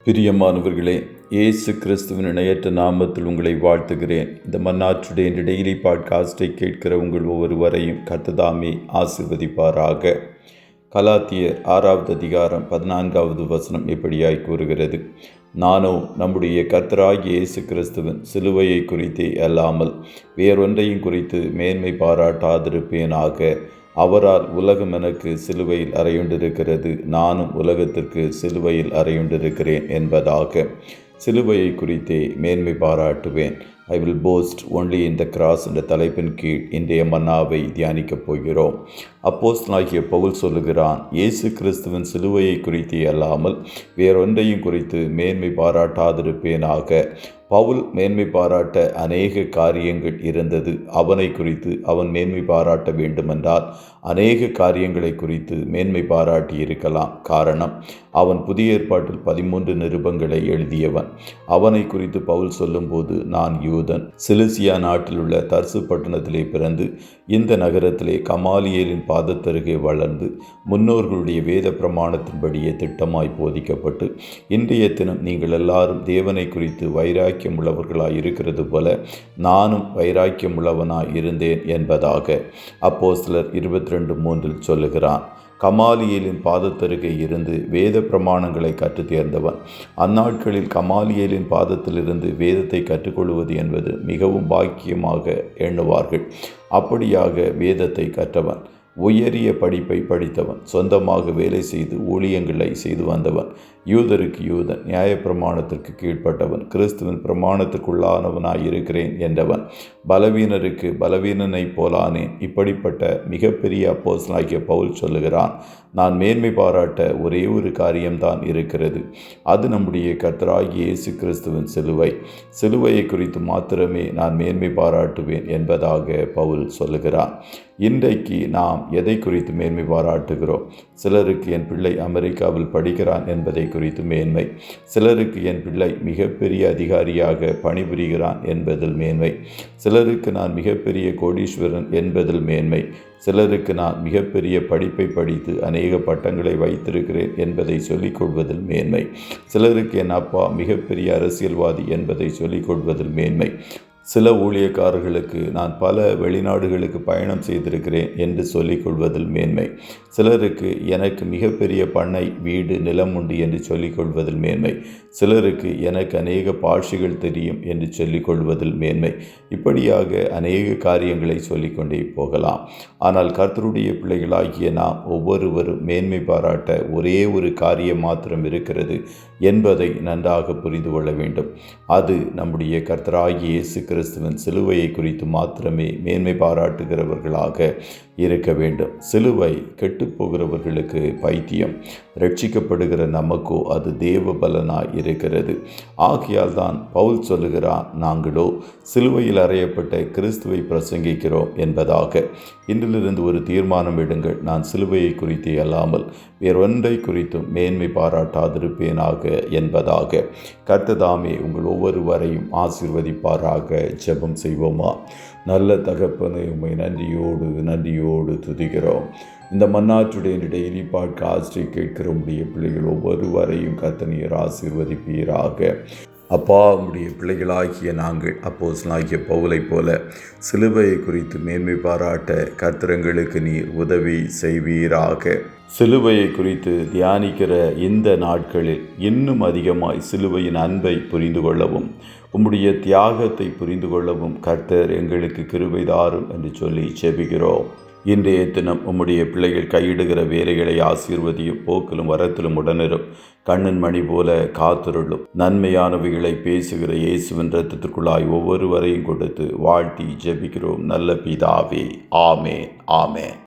பிரியமானவர்களே, இயேசு கிறிஸ்துவின் இணையற்ற நாமத்தில் உங்களை வாழ்த்துகிறேன். இந்த மன்னாற்றுடைய டெய்லி பாட்காஸ்டை கேட்கிற உங்கள் ஒவ்வொருவரையும் கர்த்தர் ஆசீர்வதிப்பாராக. கலாத்தியர் 6வது அதிகாரம் 14வது வசனம் இப்படியாய் கூறுகிறது: நானோ நம்முடைய கர்த்தராகிய இயேசு கிறிஸ்துவின் சிலுவையை குறித்தே அல்லாமல் வேறொன்றையும் குறித்து மேன்மை பாராட்டாதிருப்பேனாக. அவரால் உலகம் எனக்கு சிலுவையில் அறையுண்டிருக்கிறது, நானும் உலகத்திற்கு சிலுவையில் அறையுண்டிருக்கிறேன் என்பதாக. சிலுவையை குறித்தே மேன்மை பாராட்டுவேன். I will post only in the cross என்ற தலைப்பின் கீழ் இன்றைய மன்னாவை தியானிக்கப் போகிறோம். அப்போஸ்தலனாகிய பவுல் சொல்லுகிறான், இயேசு கிறிஸ்துவின் சிலுவையை குறித்தே அல்லாமல் வேறொன்றையும் குறித்து மேன்மை பாராட்டாதிருப்பேனாக. பவுல் மேன்மை பாராட்ட அநேக காரியங்கள் இருந்தது. அவனை குறித்து அவன் மேன்மை பாராட்ட வேண்டுமென்றால் அநேக காரியங்களை குறித்து மேன்மை பாராட்டி இருக்கலாம். காரணம், அவன் புதிய ஏற்பாட்டில் 13 நிருபங்களை எழுதியவன். அவனை குறித்து பவுல் சொல்லும்போது, நான் யூதன், சிலிசியா நாட்டில் உள்ள தர்சு பட்டணத்திலே பிறந்து இந்த நகரத்திலே கமாலியேலின் பாதத்தருகே வளர்ந்து முன்னோர்களுடைய வேத பிரமாணத்தின்படியே திட்டமாய் போதிக்கப்பட்டு இன்றைய தினம் நீங்கள் எல்லாரும் தேவனை குறித்து வைராக்கியம் உள்ளவர்களாய் இருக்கிறது போல நானும் வைராக்கியம் உள்ளவனாய் இருந்தேன் என்பதாக அப்போஸ்தலர் 22:3 சொல்லுகிறான். கமாலியேலின் பாதத்தருகே இருந்து வேத பிரமாணங்களை கற்று தேர்ந்தவன். அந்நாட்களில் கமாலியேலின் பாதத்திலிருந்து வேதத்தை கற்றுக்கொள்வது என்பது மிகவும் பாக்கியமாக எண்ணுவார்கள். அப்படியாக வேதத்தை கற்றவன், உயரிய படிப்பை படித்தவன், சொந்தமாக வேலை செய்து ஊழியங்களை செய்து வந்தவன், யூதருக்கு யூதன், நியாயப்பிரமாணத்திற்கு கீழ்ப்பட்டவன், கிறிஸ்துவின் பிரமாணத்திற்குள்ளானவனாய் இருக்கிறேன் என்றவன், பலவீனருக்கு பலவீனனை போலானேன். இப்படிப்பட்ட மிகப்பெரிய அப்போஸ்தலனாகிய பவுல் சொல்லுகிறான், நான் மேன்மை பாராட்ட ஒரே ஒரு காரியம்தான் இருக்கிறது. அது நம்முடைய கர்த்தராகிய இயேசு கிறிஸ்துவின் சிலுவை. சிலுவையை குறித்து மாத்திரமே நான் மேன்மை பாராட்டுவேன் என்பதாக பவுல் சொல்லுகிறான். இன்றைக்கு நாம் எதை குறித்து மேன்மை பாராட்டுகிறோம்? சிலருக்கு என் பிள்ளை அமெரிக்காவில் படிக்கிறான் என்பதை குறித்து மேன்மை, சிலருக்கு என் பிள்ளை மிகப்பெரிய அதிகாரியாக பணிபுரிகிறான் என்பதில் மேன்மை, சிலருக்கு நான் மிகப்பெரிய கோடீஸ்வரன் என்பதில் மேன்மை, சிலருக்கு நான் மிகப்பெரிய படிப்பை படித்து அநேக பட்டங்களை வைத்திருக்கிறேன் என்பதை சொல்லிக் கொள்வதில் மேன்மை, சிலருக்கு என் அப்பா மிகப்பெரிய அரசியல்வாதி என்பதை சொல்லிக் கொள்வதில் மேன்மை, சில ஊழியக்காரர்களுக்கு நான் பல வெளிநாடுகளுக்கு பயணம் செய்திருக்கிறேன் என்று சொல்லிக் கொள்வதில் மேன்மை, சிலருக்கு எனக்கு மிகப்பெரிய பண்ணை, வீடு, நிலம் உண்டு என்று சொல்லிக் கொள்வதில் மேன்மை, சிலருக்கு எனக்கு அநேக பாஷைகள் தெரியும் என்று சொல்லிக் கொள்வதில் மேன்மை. இப்படியாக அநேக காரியங்களை சொல்லிக்கொண்டே போகலாம். ஆனால் கர்த்தருடைய பிள்ளைகளாகிய நாம் ஒவ்வொருவரும் மேன்மை பாராட்ட ஒரே ஒரு காரியம் மாத்திரம் இருக்கிறது என்பதை நன்றாக புரிந்து கொள்ள வேண்டும். அது நம்முடைய கர்த்தராகிய இயேசு கிறிஸ்துவின் சிலுவையை குறித்து மாத்திரமே மேன்மை பாராட்டுகிறவர்களாக இருக்க வேண்டும். சிலுவை கெட்டுப்போகிறவர்களுக்கு பைத்தியம், ரட்சிக்கப்படுகிற நமக்கோ அது தேவ பலனாய் இருக்கிறது. ஆகையால் தான் பவுல் சொல்லுகிறான், நாங்களோ சிலுவையில் அறையப்பட்ட கிறிஸ்துவை பிரசங்கிக்கிறோம் என்பதாக. இன்றிலிருந்து ஒரு தீர்மானம் எடுங்கள், நான் சிலுவையை குறித்தே அல்லாமல் வேறொன்றை குறித்தும் மேன்மை பாராட்டாதிருப்பேனாக என்பதாக. கர்த்தர் உங்கள் ஒவ்வொருவரையும் ஆசீர்வதிப்பாராக. ஜெபம் செய்வோமா? நல்ல தகப்பனை, உம்மை நன்றியோடு துதிக்கிறோம். இந்த மன்னாற்றுடைய டெய்லி பாட்காஸ்டை கேட்கிற உடைய பிள்ளைகள் ஒவ்வொருவரையும் கர்த்தர் ஆசீர்வதிப்பீராக. அப்பா, உம்முடைய பிள்ளைகளாகிய நாங்கள் அப்போஸ்தலனாகிய பவுலை போல சிலுவையை குறித்து மேன்மை பாராட்ட கர்த்தருக்கு நீர் உதவி செய்வீராக. சிலுவையை குறித்து தியானிக்கிற இந்த நாட்களில் இன்னும் அதிகமாய் சிலுவையின் அன்பை புரிந்து கொள்ளவும், உம்முடைய தியாகத்தை புரிந்து கொள்ளவும் கர்த்தர் எங்களுக்கு கிருபை தாரும் என்று சொல்லி ஜெபிக்கிறோம். இன்றைய தினம் உம்முடைய பிள்ளைகள் கையிடுகிற வேலைகளை ஆசீர்வதியும், போக்கிலும் வரத்திலும் உடனிரும், கண்ணின் மணி போல காத்துருளும். நன்மையானவைகளை பேசுகிற இயேசுவின் இரத்தத்திற்குள்ளாய் ஒவ்வொருவரையும் கொடுத்து வாழ்த்தி ஜெபிக்கிறோம் நல்ல பிதாவே. ஆமென்.